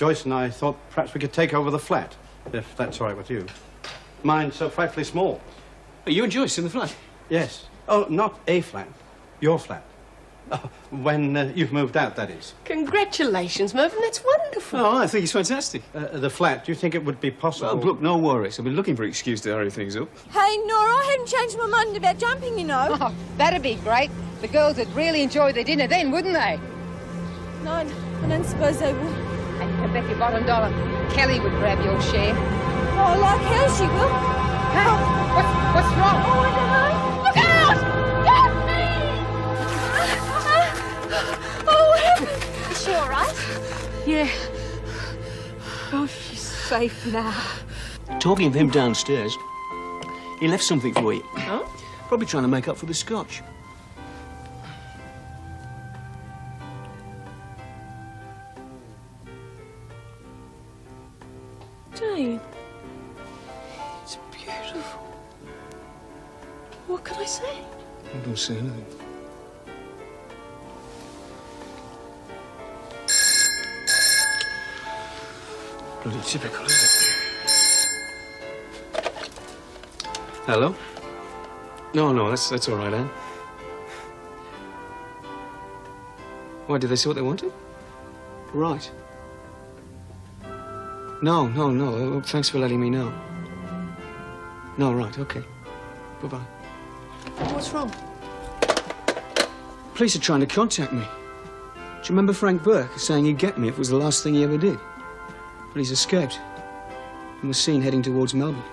Joyce and I thought perhaps we could take over the flat, if that's all right with you. Mine's so frightfully small. Are you and Joyce in the flat? Yes. Oh, not a flat. Your flat. When you've moved out, that is. Congratulations, Mervyn. That's wonderful. Oh, I think it's fantastic. The flat, do you think it would be possible? Well, look, no worries. I've been looking for an excuse to hurry things up. Hey, Nora, I hadn't changed my mind about jumping, you know. Oh, that'd be great. The girls would really enjoy their dinner then, wouldn't they? No, I don't suppose they would. And you can bet your bottom dollar Kelly would grab your share. Oh, like hell she will. Hey, what's wrong? Oh, I don't know. Look out! Help me! Oh, what happened? Is she all right? Yeah. Oh, she's safe now. Talking of him downstairs, he left something for you. Huh? Probably trying to make up for the scotch. Jane. It's beautiful. What can I say? I don't say anything. Bloody typical, isn't it? Hello? No, that's all right, Anne. Why, did they say what they wanted? Right. No. Oh, thanks for letting me know. No, right, okay. Bye-bye. What's wrong? Police are trying to contact me. Do you remember Frank Burke saying he'd get me if it was the last thing he ever did? But he's escaped and was seen heading towards Melbourne.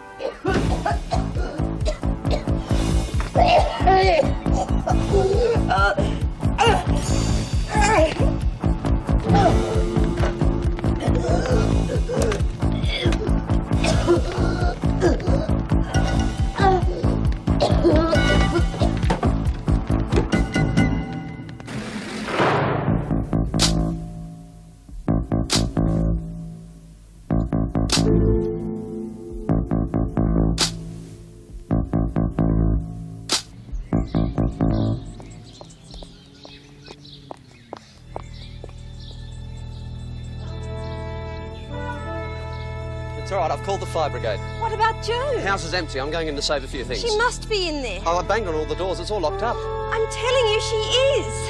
It's all right, I've called the fire brigade. What about Joe? The house is empty. I'm going in to save a few things. She must be in there. Oh, I banged on all the doors. It's all locked up. I'm telling you, she is.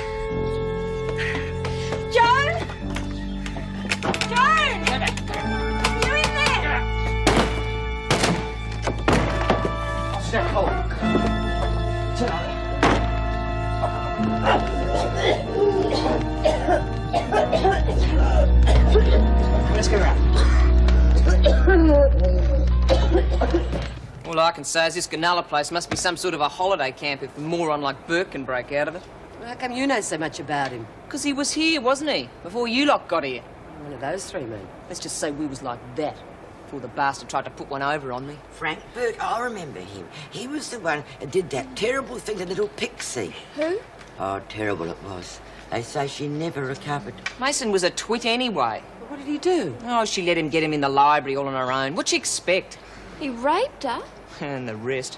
Joan! Joan! You in there? Step forward. Let's go around. All I can say is this Ganola place must be some sort of a holiday camp if a moron like Burke can break out of it. How come you know so much about him? Because he was here, wasn't he? Before you lot got here. One of those three men. Let's just say we was like that before the bastard tried to put one over on me. Frank Burke, I remember him. He was the one that did that terrible thing to little Pixie. Who? Oh, terrible it was. They say she never recovered. Mason was a twit anyway. What did he do? Oh, she let him get him in the library all on her own. What'd she expect? He raped her? And the rest.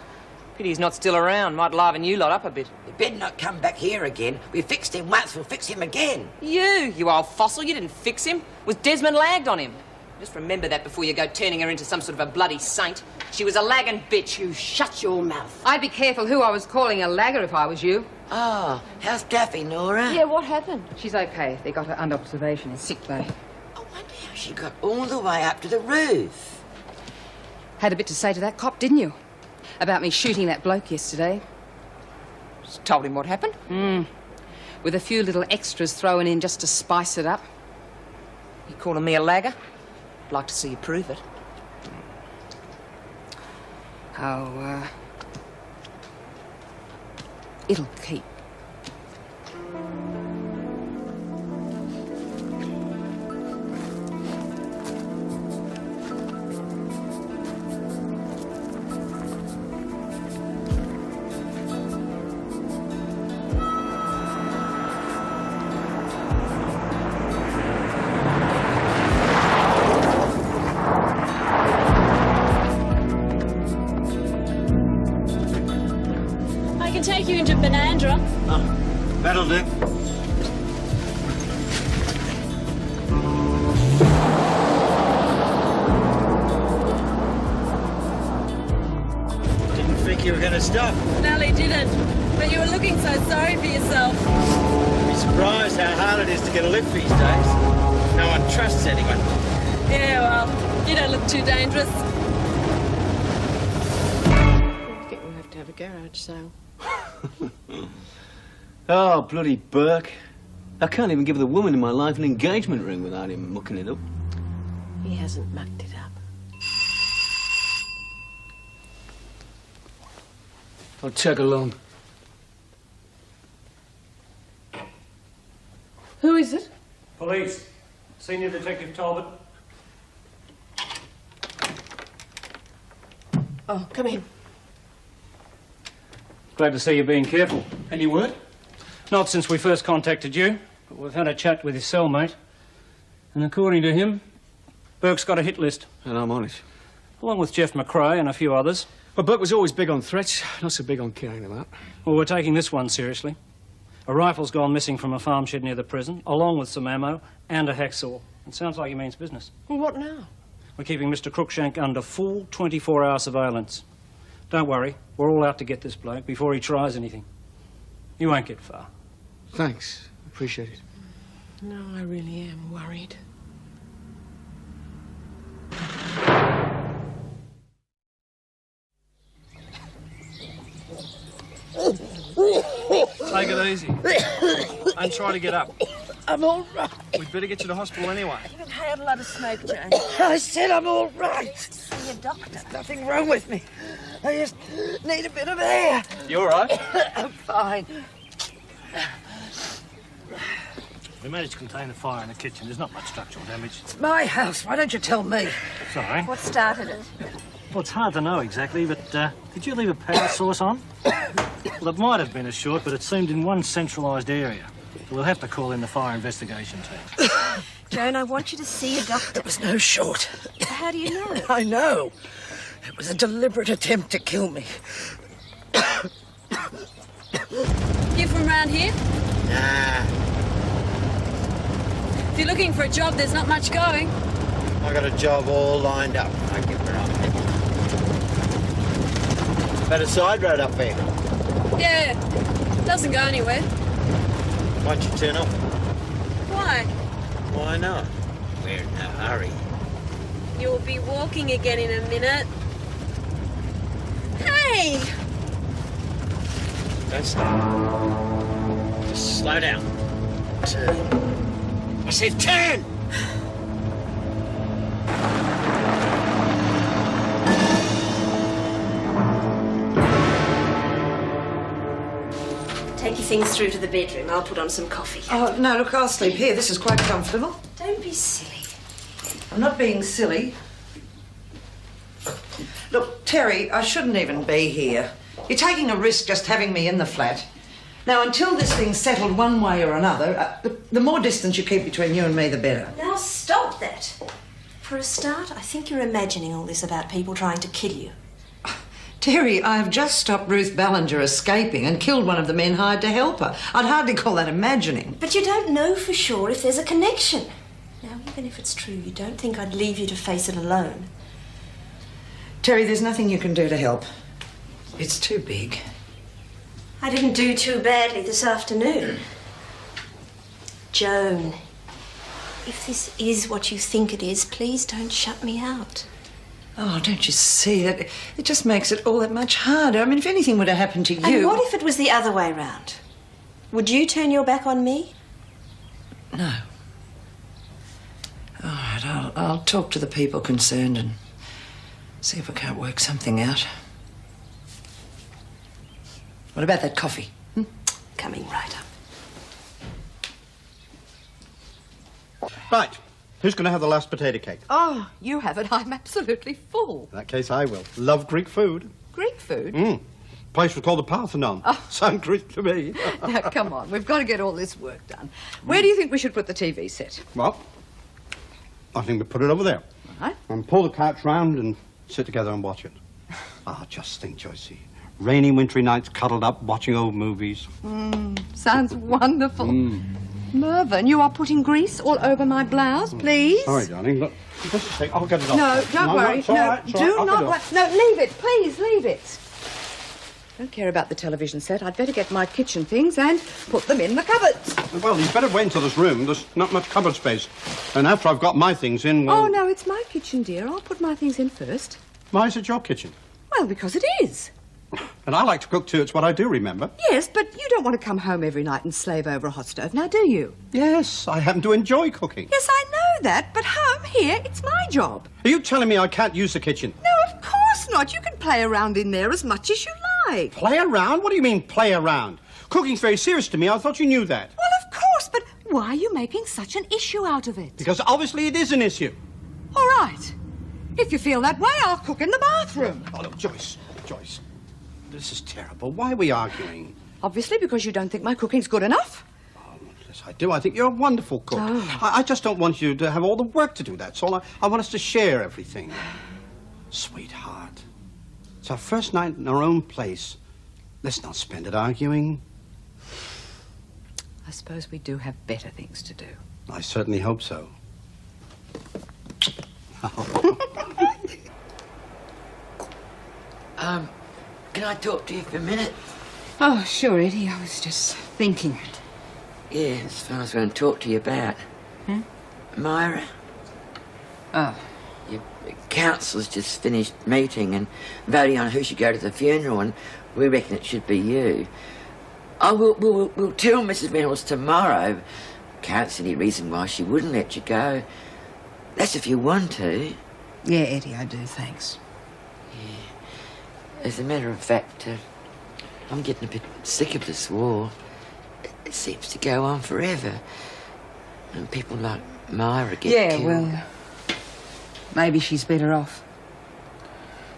Pity he's not still around. Might liven you lot up a bit. He better not come back here again. We fixed him once, we'll fix him again. You old fossil, you didn't fix him. Was Desmond lagged on him? Just remember that before you go turning her into some sort of a bloody saint. She was a lagging bitch. You shut your mouth. I'd be careful who I was calling a lagger if I was you. Oh, how's Daffy, Nora? Yeah, what happened? She's okay. They got her under observation in sick bay. I wonder how she got all the way up to the roof. Had a bit to say to that cop, didn't you? About me shooting that bloke yesterday. Just told him what happened. With a few little extras thrown in just to spice it up. You calling me a lagger? I'd like to see you prove it. Oh, it'll keep. I can take you into Bonandra. Oh, that'll do. of stuff. Nellie didn't. But you were looking so sorry for yourself. You'd be surprised how hard it is to get a lift these days. No one trusts anyone. Yeah, well, you don't look too dangerous. I think we'll have to have a garage sale. Oh, bloody Burke. I can't even give the woman in my life an engagement ring without him mucking it up. He hasn't mucked it up. I'll chug along. Who is it? Police. Senior Detective Talbot. Oh, come in. Glad to see you being careful. Any word? Not since we first contacted you, but we've had a chat with his cellmate. And according to him, Burke's got a hit list. And I'm on it. Along with Jeff McRae and a few others. Well, Burke was always big on threats, not so big on carrying them out. Well, we're taking this one seriously. A rifle's gone missing from a farm shed near the prison, along with some ammo and a hacksaw. It sounds like he means business. Well, what now? We're keeping Mr. Crookshank under full 24-hour surveillance. Don't worry, we're all out to get this bloke before he tries anything. You won't get far. Thanks. Appreciate it. No, I really am worried. Take it easy. Don't try to get up. I'm all right. We'd better get you to hospital anyway. You've had a lot of smoke, Jane. I said I'm all right. See a doctor. Nothing wrong with me. I just need a bit of air. You all right? I'm fine. We managed to contain the fire in the kitchen. There's not much structural damage. It's my house. Why don't you tell me? Sorry. What started it? Well, it's hard to know exactly, but did you leave a power source on? Well, it might have been a short, but it seemed in one centralised area. We'll have to call in the fire investigation team. Joan, I want you to see a doctor. There was no short. How do you know? I know. It was a deliberate attempt to kill me. You from round here? Nah. If you're looking for a job, there's not much going. I got a job all lined up. Don't give her up. Had a side road up there. Yeah, doesn't go anywhere. Why don't you turn off? Why? Why not? We're in no hurry. You'll be walking again in a minute. Hey! Don't stop. Just slow down. Turn. I said turn! Take your things through to the bedroom. I'll put on some coffee. Oh, no, look, I'll sleep here. This is quite comfortable. Don't be silly. I'm not being silly. Look, Terry, I shouldn't even be here. You're taking a risk just having me in the flat. Now, until this thing's settled one way or another, the more distance you keep between you and me, the better. Now stop that. For a start, I think you're imagining all this about people trying to kill you. Terry, I have just stopped Ruth Ballinger escaping and killed one of the men hired to help her. I'd hardly call that imagining. But you don't know for sure if there's a connection. Now, even if it's true, you don't think I'd leave you to face it alone. Terry, there's nothing you can do to help. It's too big. I didn't do too badly this afternoon. Joan, if this is what you think it is, please don't shut me out. Oh, don't you see that? It just makes it all that much harder. I mean, if anything were to happen to you... And what if it was the other way round? Would you turn your back on me? No. All right, I'll talk to the people concerned and see if we can't work something out. What about that coffee? Coming right up. Right. Who's going to have the last potato cake? Oh, you have it. I'm absolutely full. In that case, I will. Love Greek food. Greek food? Place was called the Parthenon. Oh. Sound Greek to me. Now, come on. We've got to get all this work done. Where do you think we should put the TV set? Well, I think we put it over there. All right. And pull the couch round and sit together and watch it. Just think, Joycey. Rainy, wintry nights cuddled up watching old movies. Sounds wonderful. Mervyn, you are putting grease all over my blouse, please. Sorry, darling. Look, just a sec. I'll get it off. No, don't worry. It's all right, it's all do right. not worry. No, leave it. Please, leave it. Don't care about the television set. I'd better get my kitchen things and put them in the cupboards. Well, you'd better wait until this room. There's not much cupboard space. And after I've got my things in, well... Oh, no, it's my kitchen, dear. I'll put my things in first. Why is it your kitchen? Well, because it is. And I like to cook too. It's what I do, remember? Yes, but you don't want to come home every night and slave over a hot stove, now do you? Yes, I happen to enjoy cooking. Yes, I know that, but home here, it's my job. Are you telling me I can't use the kitchen? No, of course not. You can play around in there as much as you like. Play around? What do you mean, play around? Cooking's very serious to me. I thought you knew that. Well, of course, but why are you making such an issue out of it? Because obviously it is an issue. All right. If you feel that way, I'll cook in the bathroom. Oh, look, Joyce. This is terrible. Why are we arguing? Obviously, because you don't think my cooking's good enough. Oh, yes, I do. I think you're a wonderful cook. Oh. I just don't want you to have all the work to do. That's all. I want us to share everything. Sweetheart, it's our first night in our own place. Let's not spend it arguing. I suppose we do have better things to do. I certainly hope so. Can I talk to you for a minute? Oh, sure, Eddie. I was just thinking. Yeah, that's what I was going to talk to you about. Myra? Oh. Your council's just finished meeting and voting on who should go to the funeral, and we reckon it should be you. Oh, we'll tell Mrs. Reynolds tomorrow. Can't see any reason why she wouldn't let you go. That's if you want to. Yeah, Eddie, I do, thanks. As a matter of fact, I'm getting a bit sick of this war. It seems to go on forever. And people like Myra get killed. Well, maybe she's better off.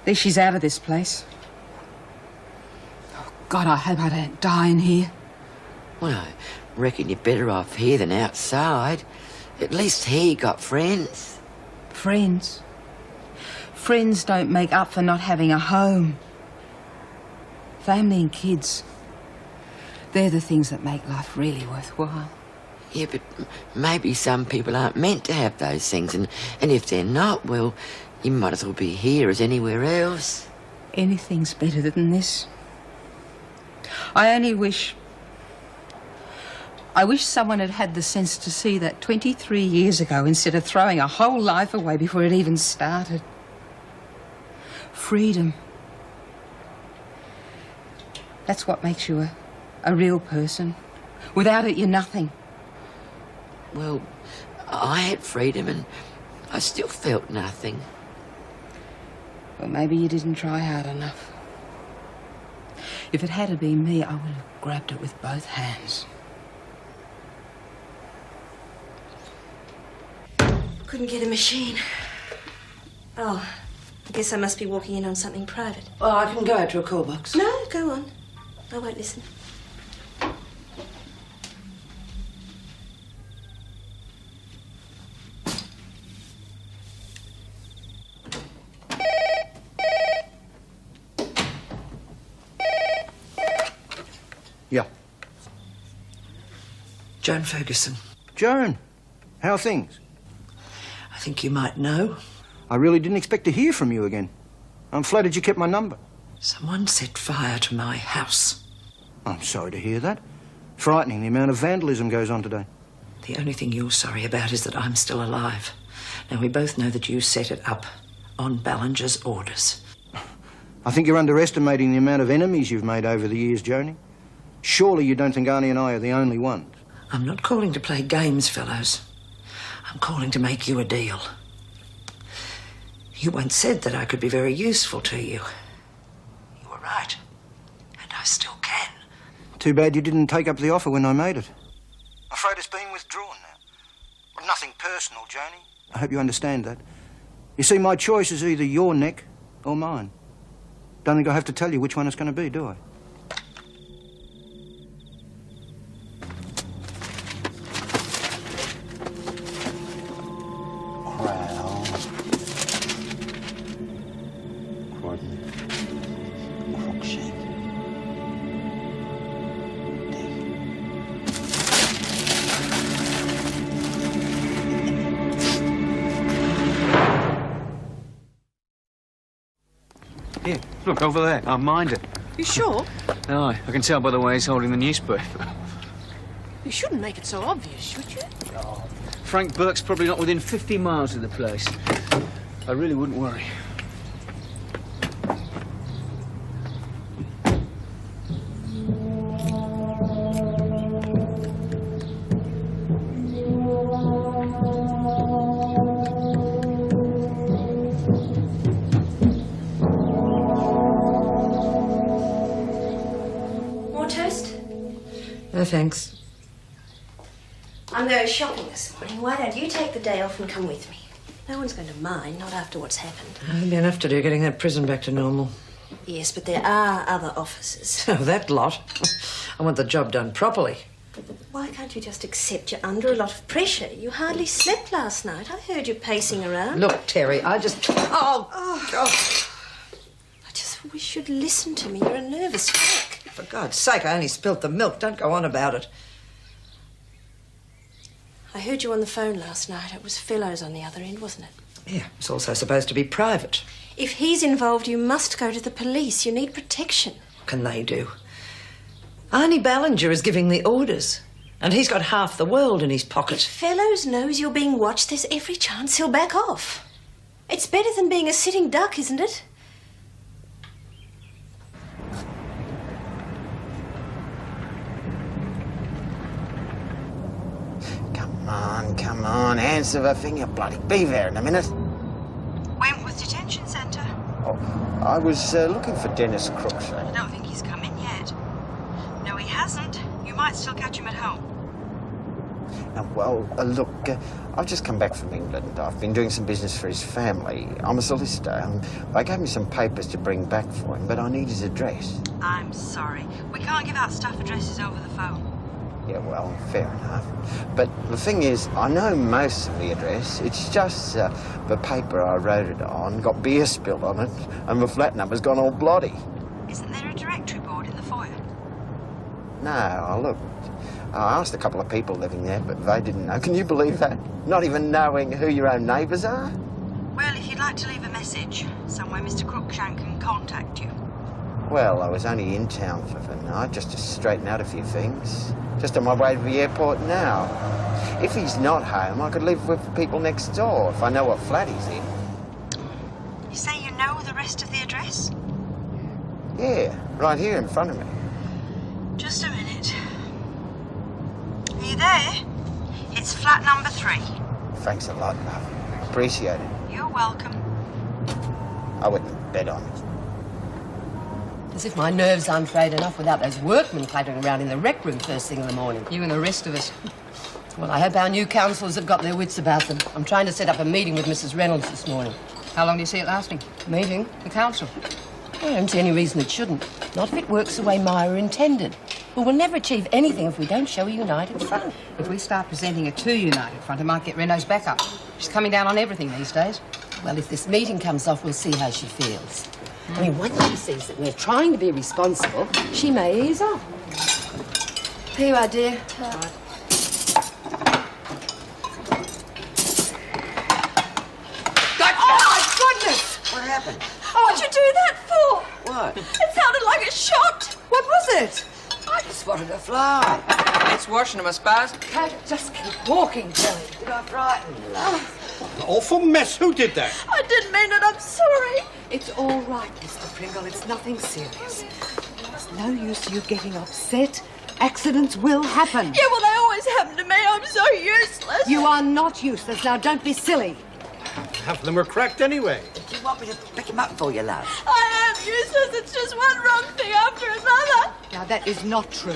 At least she's out of this place. Oh, God, I hope I don't die in here. Well, I reckon you're better off here than outside. At least here you got friends. Friends? Friends don't make up for not having a home. Family and kids. They're the things that make life really worthwhile. Yeah, but maybe some people aren't meant to have those things, and if they're not, well, you might as well be here as anywhere else. Anything's better than this. I wish someone had had the sense to see that 23 years ago instead of throwing a whole life away before it even started. Freedom. That's what makes you a real person. Without it, you're nothing. Well, I had freedom and I still felt nothing. Well, maybe you didn't try hard enough. If it had been me, I would have grabbed it with both hands. Couldn't get a machine. Oh, I guess I must be walking in on something private. Oh, I can go out to a call box. No, go on. I won't listen. Yeah. Joan Ferguson. Joan, how are things? I think you might know. I really didn't expect to hear from you again. I'm flattered you kept my number. Someone set fire to my house. I'm sorry to hear that. Frightening, the amount of vandalism goes on today. The only thing you're sorry about is that I'm still alive. Now, we both know that you set it up on Ballinger's orders. I think you're underestimating the amount of enemies you've made over the years, Joni. Surely you don't think Arnie and I are the only ones. I'm not calling to play games, fellows. I'm calling to make you a deal. You once said that I could be very useful to you. You were right. And I still can. Too bad you didn't take up the offer when I made it. I'm afraid it's been withdrawn now. Nothing personal, Joni. I hope you understand that. You see, my choice is either your neck or mine. Don't think I have to tell you which one it's going to be, do I? Here, look, over there. Mind it. You sure? Aye, I can tell by the way he's holding the newspaper. You shouldn't make it so obvious, should you? Frank Burke's probably not within 50 miles of the place. I really wouldn't worry. More toast? No, thanks. I'm going shopping this morning. Why don't you take the day off and come with me? No one's going to mind, not after what's happened. There'll be enough to do getting that prison back to normal. Yes, but there are other officers. Oh, that lot. I want the job done properly. Why can't you just accept you're under a lot of pressure? You hardly slept last night. I heard you pacing around. Look, Terry, I just... Oh! I just wish you'd listen to me. You're a nervous wreck. For God's sake, I only spilt the milk. Don't go on about it. I heard you on the phone last night. It was Fellows on the other end, wasn't it? Yeah, it's also supposed to be private. If he's involved, you must go to the police. You need protection. What can they do? Arnie Ballinger is giving the orders, and he's got half the world in his pocket. If Fellows knows you're being watched, there's every chance he'll back off. It's better than being a sitting duck, isn't it? Come on, answer the thing, you bloody be there in a minute. Wentworth Detention Centre. Oh, I was looking for Dennis Crookshank. I don't think he's come in yet. No, he hasn't. You might still catch him at home. Look, I've just come back from England. I've been doing some business for his family. I'm a solicitor. They gave me some papers to bring back for him, but I need his address. I'm sorry. We can't give out staff addresses over the phone. Yeah, well, fair enough. But the thing is, I know most of the address. It's just the paper I wrote it on got beer spilled on it, and the flat number's gone all bloody. Isn't there a directory board in the foyer? No, I looked. I asked a couple of people living there, but they didn't know. Can you believe that? Not even knowing who your own neighbours are? Well, if you'd like to leave a message, somewhere Mr. Crookshank can contact you. Well, I was only in town for the night, just to straighten out a few things. Just on my way to the airport now. If he's not home, I could live with the people next door, if I know what flat he's in. You say you know the rest of the address? Yeah, right here in front of me. Just a minute. Are you there? It's flat number 3. Thanks a lot, love. Appreciate it. You're welcome. I wouldn't bet on it. As if my nerves aren't frayed enough without those workmen clattering around in the rec room first thing in the morning. You and the rest of us. Well, I hope our new councillors have got their wits about them. I'm trying to set up a meeting with Mrs. Reynolds this morning. How long do you see it lasting? Meeting? The council? Well, I don't see any reason it shouldn't. Not if it works the way Myra intended. But we'll never achieve anything if we don't show a united front. If we start presenting a too united front, it might get Renault's back up. She's coming down on everything these days. Well, if this meeting comes off, we'll see how she feels. I mean, once she sees that we're trying to be responsible, she may ease off. Here you are, dear. Right. Oh, my goodness! What happened? Oh, what'd you do that for? What? It sounded like a shot. What was it? I just spotted a fly. It's washing them, I suppose. Cat, just keep walking, Kelly. Did I frighten you, love? Awful mess. Who did that? I didn't mean it. I'm sorry. It's all right, Mr. Pringle. It's nothing serious. There's no use you getting upset. Accidents will happen. Yeah, well, they always happen to me. I'm so useless. You are not useless. Now, don't be silly. Half of them were cracked anyway. Do you want me to pick him up for you, love? I am useless. It's just one wrong thing after another. Now, that is not true.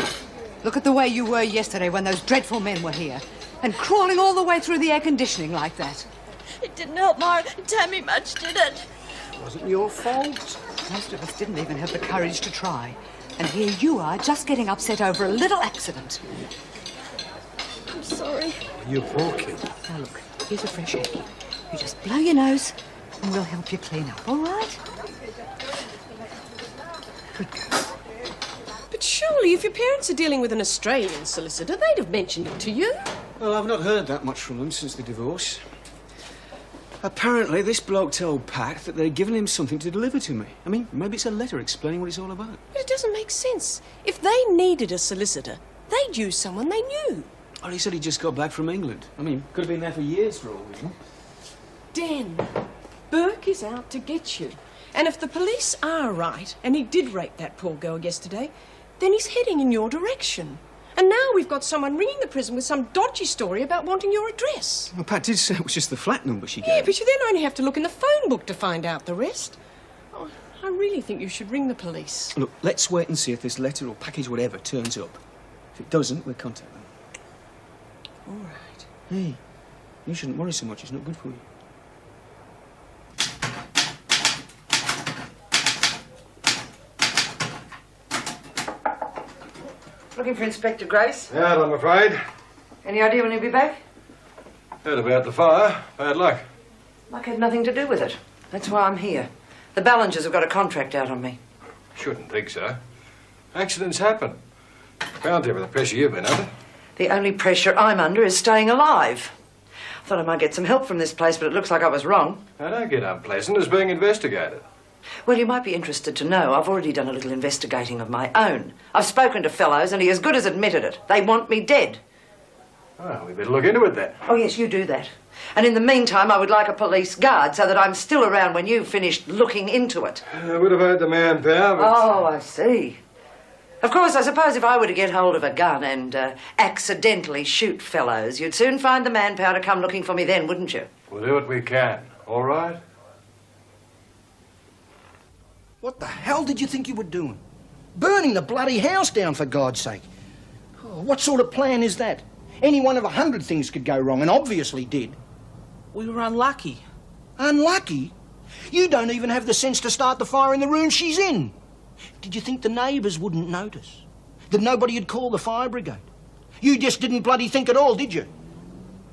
Look at the way you were yesterday when those dreadful men were here. And crawling all the way through the air conditioning like that. It didn't help Myra and Tammy much, did it? It wasn't your fault. Most of us didn't even have the courage to try. And here you are, just getting upset over a little accident. I'm sorry. You poor kid. Now, look, here's a fresh air. You just blow your nose and we'll help you clean up, all right? Good girl. But surely, if your parents are dealing with an Australian solicitor, they'd have mentioned it to you. Well, I've not heard that much from them since the divorce. Apparently, this bloke told Pat that they'd given him something to deliver to me. I mean, maybe it's a letter explaining what it's all about. But it doesn't make sense. If they needed a solicitor, they'd use someone they knew. Well, he said he just got back from England. I mean, could have been there for years for all we know. Dan, Burke is out to get you. And if the police are right, and he did rape that poor girl yesterday, then he's heading in your direction. And now we've got someone ringing the prison with some dodgy story about wanting your address. Well, Pat did say it was just the flat number she gave. Yeah, but you then only have to look in the phone book to find out the rest. Oh, I really think you should ring the police. Look, let's wait and see if this letter or package, whatever, turns up. If it doesn't, we'll contact them. All right. Hey, you shouldn't worry so much. It's not good for you. Looking for Inspector Grace? Out, I'm afraid. Any idea when he'll be back? Heard about the fire. Bad luck. Luck had nothing to do with it. That's why I'm here. The Ballingers have got a contract out on me. Shouldn't think so. Accidents happen. Can't do with the pressure you've been under. The only pressure I'm under is staying alive. I thought I might get some help from this place, but it looks like I was wrong. Now, don't get unpleasant. It's being investigated. Well, you might be interested to know I've already done a little investigating of my own. I've spoken to fellows, and he as good as admitted it. They want me dead. Well, we better look into it then. Oh, yes, you do that. And in the meantime, I would like a police guard so that I'm still around when you've finished looking into it. I would have had the manpower, but... Oh, I see. Of course, I suppose if I were to get hold of a gun and accidentally shoot fellows, you'd soon find the manpower to come looking for me then, wouldn't you? We'll do what we can, all right? What the hell did you think you were doing? Burning the bloody house down, for God's sake. Oh, what sort of plan is that? Any one of 100 things could go wrong, and obviously did. We were unlucky. Unlucky? You don't even have the sense to start the fire in the room she's in. Did you think the neighbours wouldn't notice? That nobody would call the fire brigade? You just didn't bloody think at all, did you?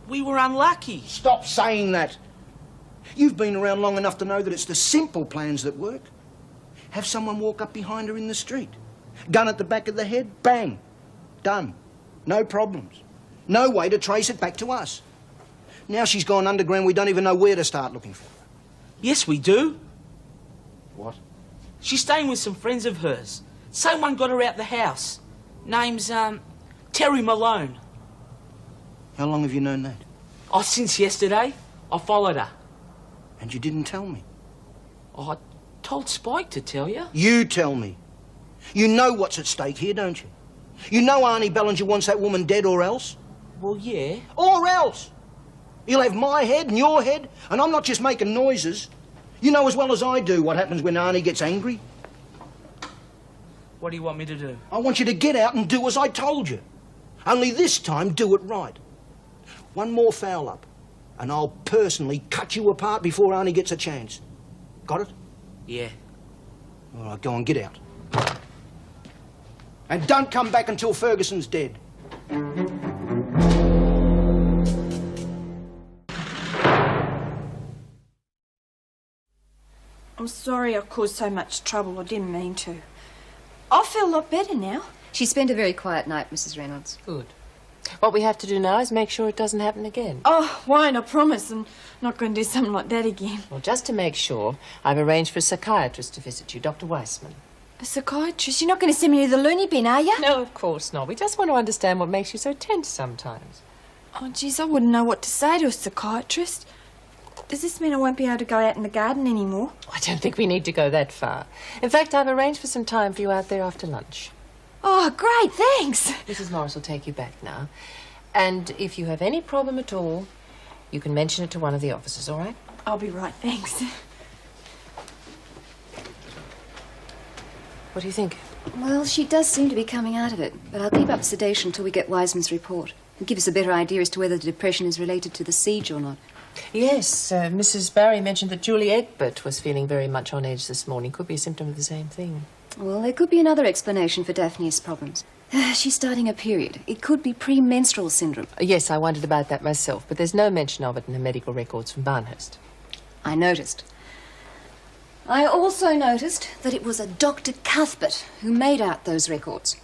We were unlucky. Stop saying that. You've been around long enough to know that it's the simple plans that work. Have someone walk up behind her in the street. Gun at the back of the head, bang. Done. No problems. No way to trace it back to us. Now she's gone underground, we don't even know where to start looking for her. Yes, we do. What? She's staying with some friends of hers. Someone got her out the house. Name's, Terry Malone. How long have you known that? Oh, since yesterday. I followed her. And you didn't tell me? Oh, I told Spike to tell you. You tell me. You know what's at stake here, don't you? You know Arnie Bellinger wants that woman dead or else? Well, yeah. Or else! He'll have my head and your head, and I'm not just making noises. You know as well as I do what happens when Arnie gets angry. What do you want me to do? I want you to get out and do as I told you. Only this time, do it right. One more foul up, and I'll personally cut you apart before Arnie gets a chance. Got it? Yeah. All right, go on, get out. And don't come back until Ferguson's dead. I'm sorry I caused so much trouble. I didn't mean to. I feel a lot better now. She spent a very quiet night, Mrs. Reynolds. Good. What we have to do now is make sure it doesn't happen again. Oh, won't, I promise. I'm not going to do something like that again. Well, just to make sure, I've arranged for a psychiatrist to visit you, Dr. Weissman. A psychiatrist? You're not going to send me to the loony bin, are you? No, of course not. We just want to understand what makes you so tense sometimes. Oh, geez, I wouldn't know what to say to a psychiatrist. Does this mean I won't be able to go out in the garden anymore? I don't think we need to go that far. In fact, I've arranged for some time for you out there after lunch. Oh, great, thanks. Mrs. Morris will take you back now. And if you have any problem at all, you can mention it to one of the officers, all right? I'll be right, thanks. What do you think? Well, she does seem to be coming out of it, but I'll keep up sedation until we get Wiseman's report. It'll give us a better idea as to whether the depression is related to the siege or not. Yes, Mrs. Barry mentioned that Julie Egbert was feeling very much on edge this morning. Could be a symptom of the same thing. Well, there could be another explanation for Daphne's problems. She's starting a period. It could be premenstrual syndrome. Yes, I wondered about that myself, but there's no mention of it in the medical records from Barnhurst. I noticed. I also noticed that it was a Dr. Cuthbert who made out those records.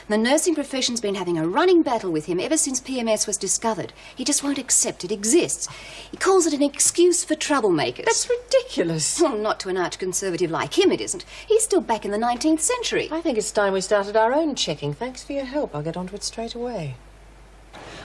The nursing profession's been having a running battle with him ever since PMS was discovered. He just won't accept it exists. He calls it an excuse for troublemakers. That's ridiculous. Well, not to an arch-conservative like him, it isn't. He's still back in the 19th century. I think it's time we started our own checking. Thanks for your help. I'll get onto it straight away.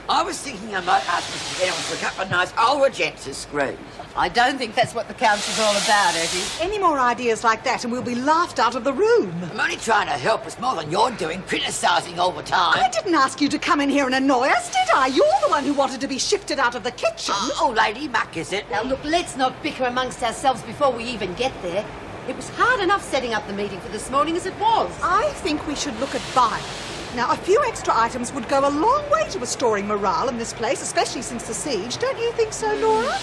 I was thinking I might ask Mr. Reynolds for a couple of nice older gents to screw. I don't think that's what the council's all about, Effie. Any more ideas like that and we'll be laughed out of the room. I'm only trying to help us more than you're doing, criticising all the time. I didn't ask you to come in here and annoy us, did I? You're the one who wanted to be shifted out of the kitchen. Oh, Lady Muck, is it? Now, look, let's not bicker amongst ourselves before we even get there. It was hard enough setting up the meeting for this morning as it was. I think we should look at buying. Now, a few extra items would go a long way to restoring morale in this place, especially since the siege. Don't you think so, Nora?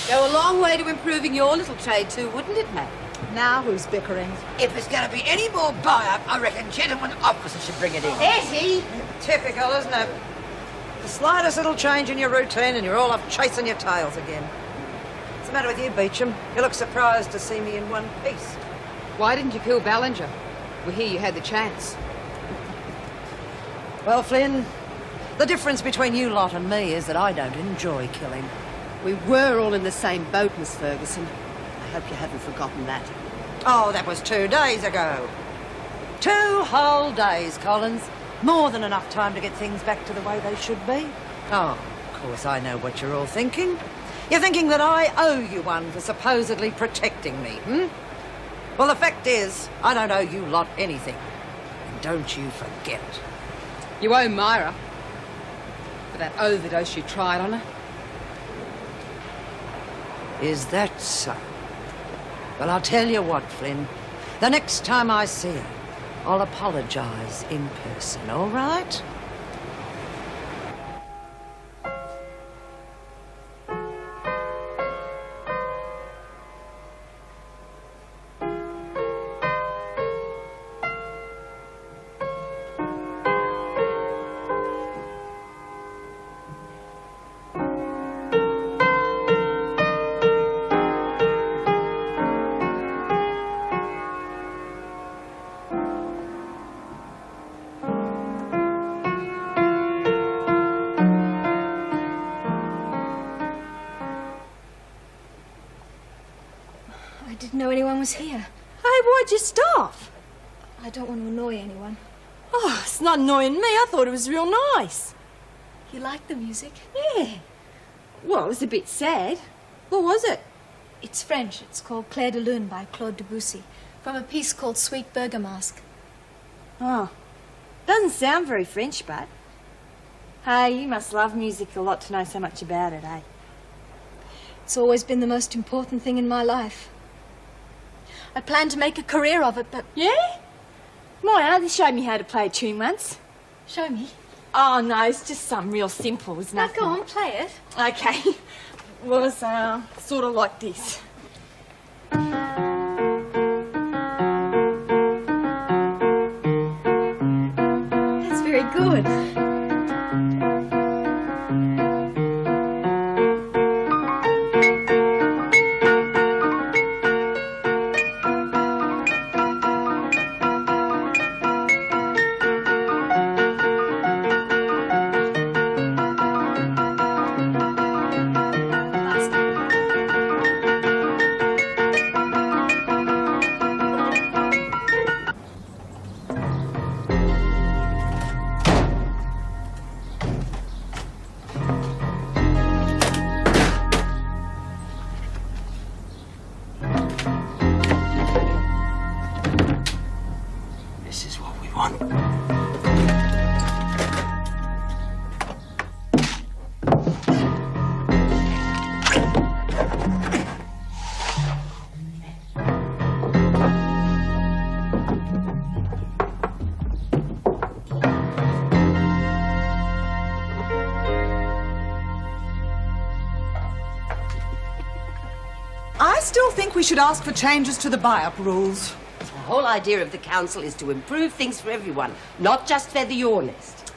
Go a long way to improving your little trade too, wouldn't it, Matt? Now who's bickering? If there's going to be any more buy-up, I reckon gentlemen officers should bring it in. Etty! Typical, isn't it? The slightest little change in your routine and you're all off chasing your tails again. What's the matter with you, Beecham? You look surprised to see me in one piece. Why didn't you kill Ballinger? We hear you had the chance. Well, Flynn, the difference between you lot and me is that I don't enjoy killing. We were all in the same boat, Miss Ferguson. I hope you haven't forgotten that. Oh, that was 2 days ago. 2 whole days, Collins. More than enough time to get things back to the way they should be. Oh, of course, I know what you're all thinking. You're thinking that I owe you one for supposedly protecting me, Well, the fact is, I don't owe you lot anything. And don't you forget it. You owe Myra for that overdose you tried on her. Is that so? Well, I'll tell you what, Flynn. The next time I see her, I'll apologise in person, all right? I didn't know anyone was here. Hey, why'd you stop? I don't want to annoy anyone. Oh, it's not annoying me. I thought it was real nice. You like the music? Yeah. Well, it was a bit sad. What was it? It's French. It's called Clair de Lune by Claude Debussy, from a piece called Sweet Bergamasque. Oh, doesn't sound very French, but... Hey, you must love music a lot to know so much about it, eh? It's always been the most important thing in my life. I plan to make a career of it, but... Yeah? My aunt showed me how to play a tune once. Show me. Oh, no, it's just something real simple. It's nothing. Go on, play it. Okay. Well, it's sort of like this. That's very good. This is what we want. I still think we should ask for changes to the buy-up rules. The whole idea of the council is to improve things for everyone, not just feather your nest.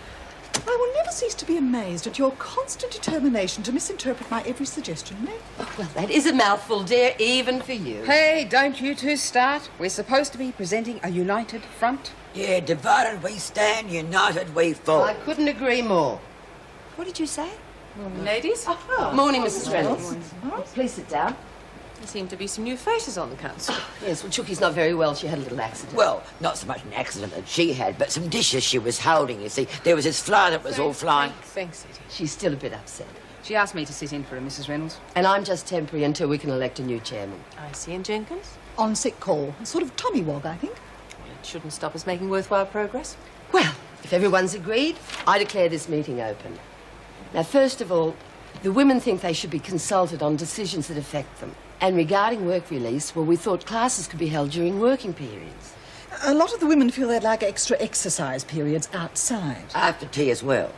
I will never cease to be amazed at your constant determination to misinterpret my every suggestion, Meg. Well, that is a mouthful, dear, even for you. Hey, don't you two start. We're supposed to be presenting a united front. Yeah, divided we stand, united we fall. I couldn't agree more. What did you say? Morning, ladies. Morning, Mrs. Reynolds. Please sit down. There seem to be some new faces on the council. Yes, well, Chucky's not very well. She had a little accident. Well, not so much an accident that she had, but some dishes she was holding, you see. There was this fly that was all flying. Thanks, Eddie. She's still a bit upset. She asked me to sit in for her, Mrs. Reynolds. And I'm just temporary until we can elect a new chairman. I see. And Jenkins? On sick call. A sort of tommywog, I think. It shouldn't stop us making worthwhile progress. Well, if everyone's agreed, I declare this meeting open. Now, first of all, the women think they should be consulted on decisions that affect them. And regarding work release, well, we thought classes could be held during working periods. A lot of the women feel they'd like extra exercise periods outside. After tea as well.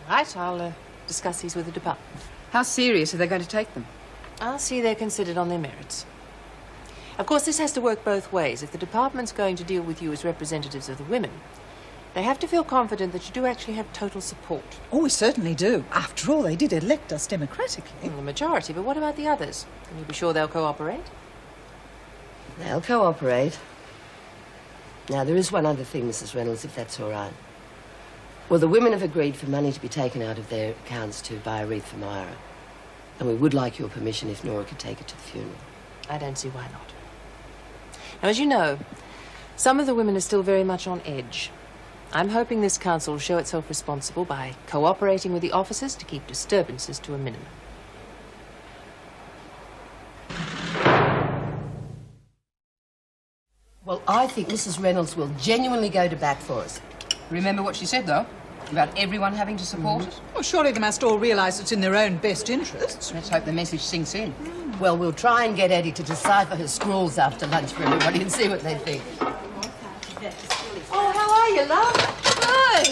Right, I'll discuss these with the department. How serious are they going to take them? I'll see they're considered on their merits. Of course, this has to work both ways. If the department's going to deal with you as representatives of the women, they have to feel confident that you do actually have total support. Oh, we certainly do. After all, they did elect us democratically. Well, the majority, but what about the others? Can you be sure they'll cooperate? They'll cooperate. Now, there is one other thing, Mrs. Reynolds, if that's all right. Well, the women have agreed for money to be taken out of their accounts to buy a wreath for Myra. And we would like your permission if Nora could take her to the funeral. I don't see why not. Now, as you know, some of the women are still very much on edge. I'm hoping this council will show itself responsible by cooperating with the officers to keep disturbances to a minimum. Well, I think Mrs. Reynolds will genuinely go to bat for us. Remember what she said, though, about everyone having to support it? Well, surely they must all realise it's in their own best interests. Let's hope the message sinks in. Well, we'll try and get Eddie to decipher her scrawls after lunch for everybody and see what they think. Oh, how are you, love? Good.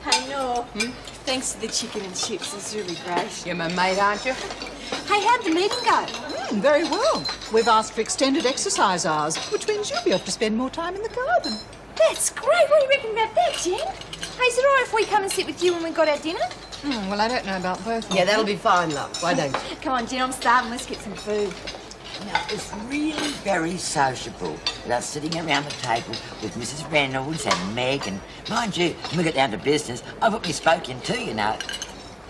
Hey, no. Thanks for the chicken and chips. It's really great. You're my mate, aren't you? Hey, how'd the meeting go? Very well. We've asked for extended exercise hours, which means you'll be able to spend more time in the garden. That's great. What do you reckon about that, Jen? Hey, is it all right if we come and sit with you when we've got our dinner? Well, I don't know about both of Yeah, that'll be fine, love. Why don't you? Come on, Jen, I'm starving. Let's get some food. Now, it's really very sociable with us sitting around the table with Mrs. Reynolds and Meg, and mind you, when we get down to business, I've already spoken to, you know.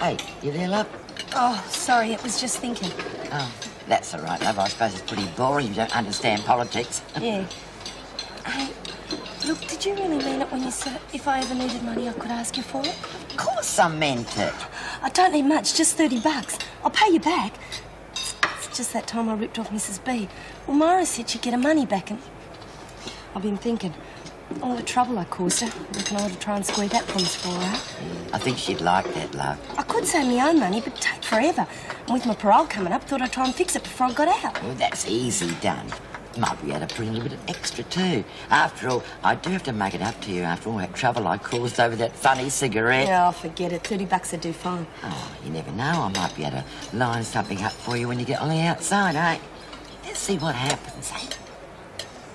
Hey, you there, love? Oh, sorry, it was just thinking. Oh, that's all right, love. I suppose it's pretty boring if you don't understand politics. Yeah. Hey, look, did you really mean it when you said if I ever needed money, I could ask you for it? Of course I meant it. I don't need much, just $30. I'll pay you back. It's just that time I ripped off Mrs. B. Well, Myra said she'd get her money back, and I've been thinking, all the trouble I caused her. I reckon I ought to try and square that promise for her. I think she'd like that, love. I could save my own money, but it'd take forever. And with my parole coming up, thought I'd try and fix it before I got out. Well, that's easy done. Might be able to put in a little bit of extra too. After all, I do have to make it up to you after all that trouble I caused over that funny cigarette. Yeah, I'll forget it. $30 would do fine. Oh, you never know. I might be able to line something up for you when you get on the outside, eh? Let's see what happens, eh?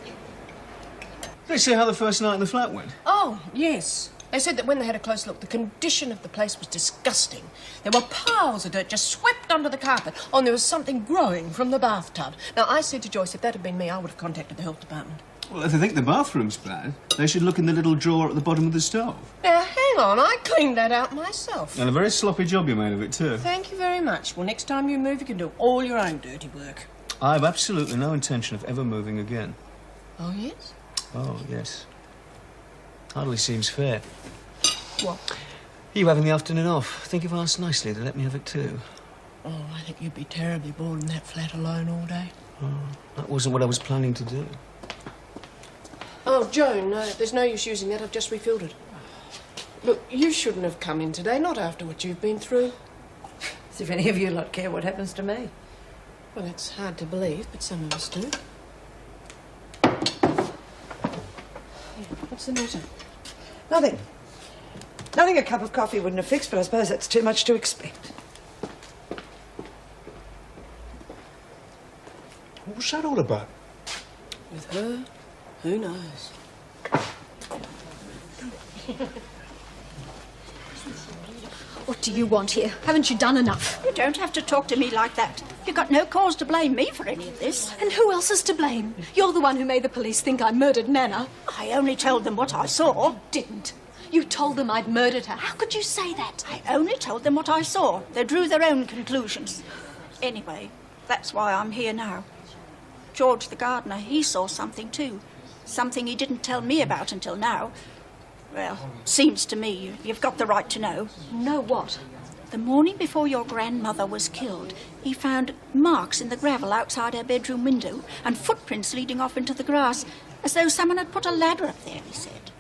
Did they say how the first night in the flat went? Oh, yes. They said that when they had a close look, the condition of the place was disgusting. There were piles of dirt just swept under the carpet, and there was something growing from the bathtub. Now, I said to Joyce, if that had been me, I would have contacted the health department. Well, if they think the bathroom's bad, they should look in the little drawer at the bottom of the stove. Now, hang on, I cleaned that out myself. And a very sloppy job you made of it, too. Thank you very much. Well, next time you move, you can do all your own dirty work. I have absolutely no intention of ever moving again. Oh, yes? Oh, yes. Hardly seems fair. What? You having the afternoon off. I think you've asked nicely to let me have it too. Oh, I think you'd be terribly bored in that flat alone all day. Oh, that wasn't what I was planning to do. Oh, Joan, no, there's no use using that. I've just refilled it. Look, you shouldn't have come in today, not after what you've been through. As if any of you lot care what happens to me. Well, it's hard to believe, but some of us do. What's the matter? Nothing. Nothing a cup of coffee wouldn't have fixed, but I suppose that's too much to expect. What's that all about? With her, who knows? What do you want here? Haven't you done enough? You don't have to talk to me like that. You've got no cause to blame me for any of this. And who else is to blame? You're the one who made the police think I murdered Nana. I only told them what I saw. You didn't. You told them I'd murdered her. How could you say that? I only told them what I saw. They drew their own conclusions. Anyway, that's why I'm here now. George the gardener, he saw something too. Something he didn't tell me about until now. Well, seems to me you've got the right to know. Know what? The morning before your grandmother was killed, he found marks in the gravel outside her bedroom window and footprints leading off into the grass, as though someone had put a ladder up there, he said.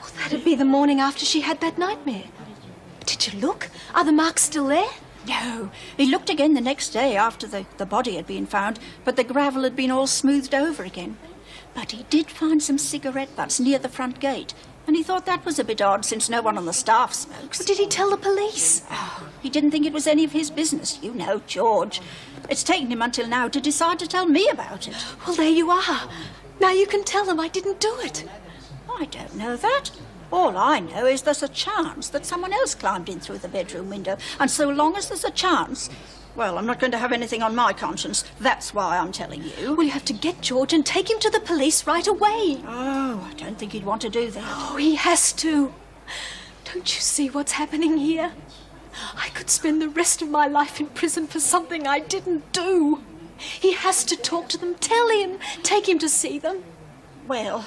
Well, that'd be the morning after she had that nightmare. Did you look? Are the marks still there? No. He looked again the next day after the body had been found, but the gravel had been all smoothed over again. But he did find some cigarette butts near the front gate, and he thought that was a bit odd since no one on the staff smokes. But did he tell the police? Oh, he didn't think it was any of his business. You know, George. It's taken him until now to decide to tell me about it. Well, there you are. Now you can tell them I didn't do it. I don't know that. All I know is there's a chance that someone else climbed in through the bedroom window. And so long as there's a chance, well, I'm not going to have anything on my conscience. That's why I'm telling you. Well, you have to get George and take him to the police right away. Oh, I don't think he'd want to do that. Oh, he has to. Don't you see what's happening here? I could spend the rest of my life in prison for something I didn't do. He has to talk to them. Tell him. Take him to see them. Well,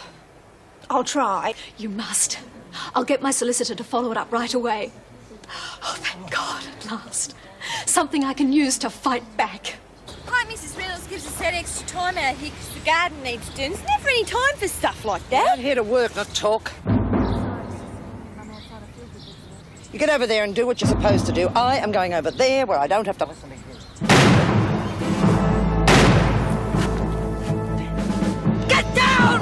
I'll try. You must. I'll get my solicitor to follow it up right away. Oh, thank God, at last. Something I can use to fight back. Hi, Mrs. Reynolds gives us that extra time out here because the garden needs doing. There's never any time for stuff like that. I'm here to work, not talk. You get over there and do what you're supposed to do. I am going over there where I don't have to listen to you. Get down!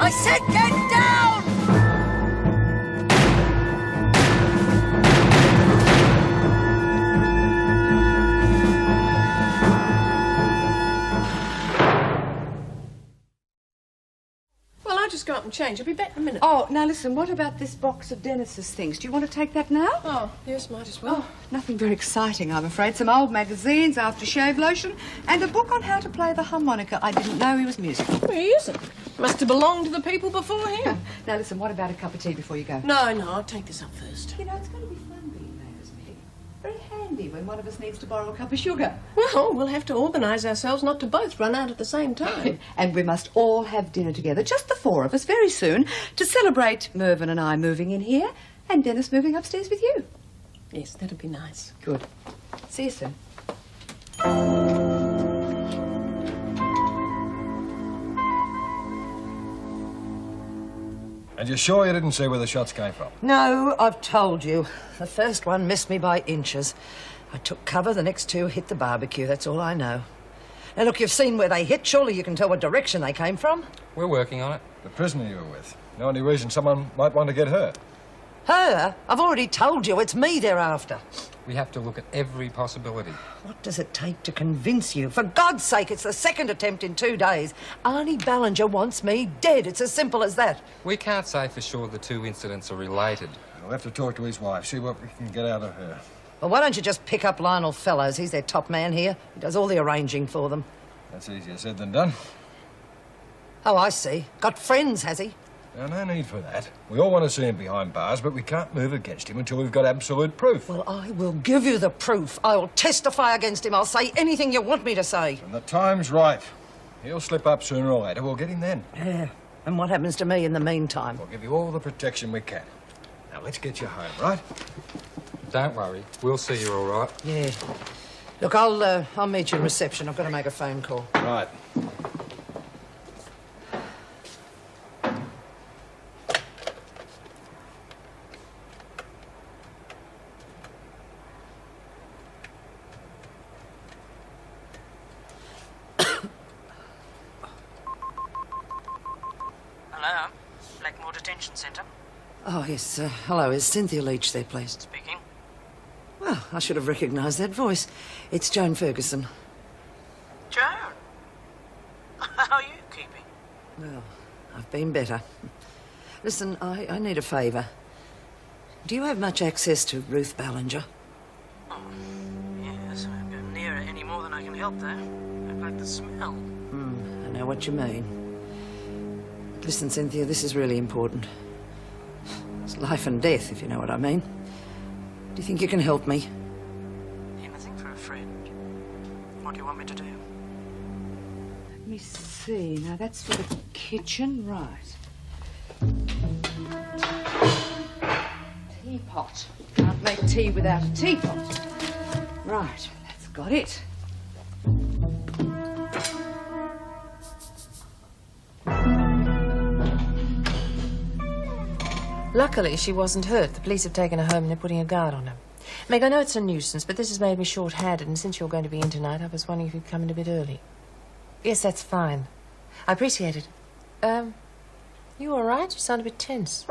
I said get down! Well, I'll just go up and change. I'll be back in a minute. Oh, now listen, what about this box of Dennis's things? Do you want to take that now? Oh, yes, might as well. Oh, nothing very exciting, I'm afraid. Some old magazines, aftershave lotion, and a book on how to play the harmonica. I didn't know he was musical. Well, he isn't. Must have belonged to the people before him. Now listen, what about a cup of tea before you go? No, I'll take this up first. You know, it's going to be fun being neighbours, Peg. Very handy when one of us needs to borrow a cup of sugar. Well, we'll have to organise ourselves not to both run out at the same time. And we must all have dinner together, just the four of us, very soon, to celebrate Mervyn and I moving in here and Dennis moving upstairs with you. Yes, that'd be nice. Good. See you soon. And you're sure you didn't see where the shots came from? No, I've told you. The first one missed me by inches. I took cover, the next two hit the barbecue. That's all I know. Now, look, you've seen where they hit. Surely you can tell what direction they came from. We're working on it. The prisoner you were with. The only reason someone might want to get hurt. Her? I've already told you. It's me they're after. We have to look at every possibility. What does it take to convince you? For God's sake, it's the second attempt in 2 days. Arnie Ballinger wants me dead. It's as simple as that. We can't say for sure the two incidents are related. We'll have to talk to his wife, see what we can get out of her. Well, why don't you just pick up Lionel Fellows? He's their top man here. He does all the arranging for them. That's easier said than done. Oh, I see. Got friends, has he? Now, no need for that. We all want to see him behind bars, but we can't move against him until we've got absolute proof. Well, I will give you the proof. I will testify against him. I'll say anything you want me to say. When the time's right. He'll slip up sooner or later. We'll get him then. Yeah. And what happens to me in the meantime? We'll give you all the protection we can. Now, let's get you home, right? Don't worry. We'll see you all right. Yeah. Look, I'll meet you in reception. I've got to make a phone call. Right. Hello? Blackmore Detention Centre? Oh, yes. Hello. Is Cynthia Leach there, please? Speaking. Well, I should have recognised that voice. It's Joan Ferguson. Joan? How are you keeping? Well, I've been better. Listen, I need a favour. Do you have much access to Ruth Ballinger? Yes, I won't go near her any more than I can help, though. I like the smell. I know what you mean. Listen, Cynthia, this is really important. It's life and death, if you know what I mean. Do you think you can help me? Anything for a friend. What do you want me to do? Let me see. Now, that's for the kitchen, right. Teapot. Can't make tea without a teapot. Right, that's got it. Luckily, she wasn't hurt. The police have taken her home and they're putting a guard on her. Meg, I know it's a nuisance, but this has made me short-handed, and since you're going to be in tonight, I was wondering if you'd come in a bit early. Yes, that's fine. I appreciate it. You all right? You sound a bit tense.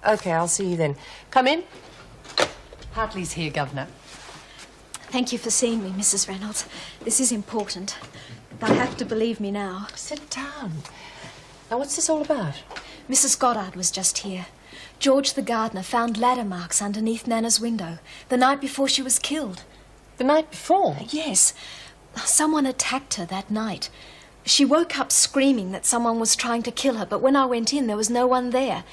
Okay, I'll see you then. Come in. Hartley's here, Governor. Thank you for seeing me, Mrs. Reynolds. This is important. They'll have to believe me now. Sit down. Now, what's this all about? Mrs. Goddard was just here. George the gardener found ladder marks underneath Nana's window the night before she was killed. The night before? Yes. Someone attacked her that night. She woke up screaming that someone was trying to kill her, but when I went in, there was no one there.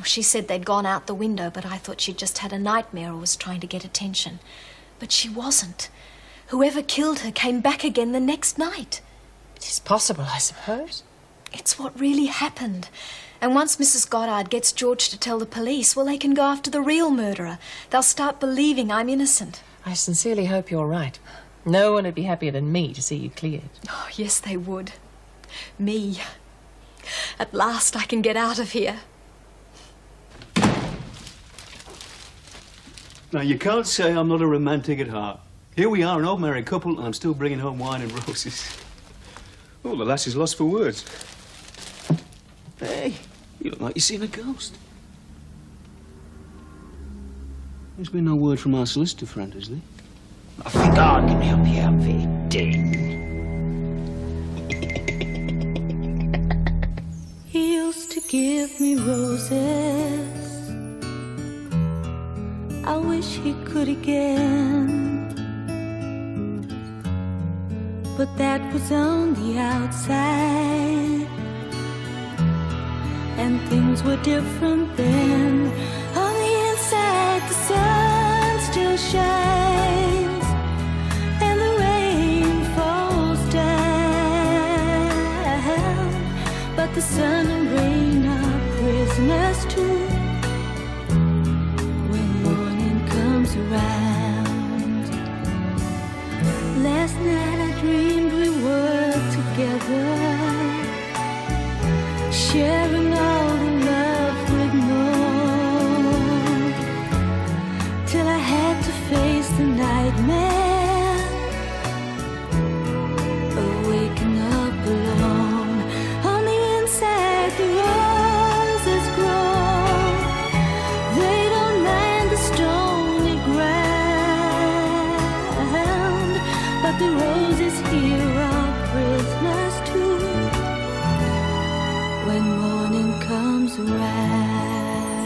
She said they'd gone out the window, but I thought she'd just had a nightmare or was trying to get attention. But she wasn't. Whoever killed her came back again the next night. It is possible, I suppose. It's what really happened. And once Mrs. Goddard gets George to tell the police, well, they can go after the real murderer. They'll start believing I'm innocent. I sincerely hope you're right. No one would be happier than me to see you cleared. Oh, yes, they would. Me. At last I can get out of here. Now, you can't say I'm not a romantic at heart. Here we are, an old married couple, and I'm still bringing home wine and roses. Oh, the lass is lost for words. Hey, you look like you've seen a ghost. There's been no word from our solicitor friend, has there? I think I can help you out there, Dean. He used to give me roses. I wish he could again, but that was on the outside, and things were different then. On the inside, the sun still shines, and the rain falls down, but the sun and rain are prisoners too. Around. Last night I dreamed we were together, sharing all the love we'd known, till I had to face the nightmare of waking up alone. On the inside the roses grow, they don't mind the stone, but the roses here are prisoners too when morning comes around.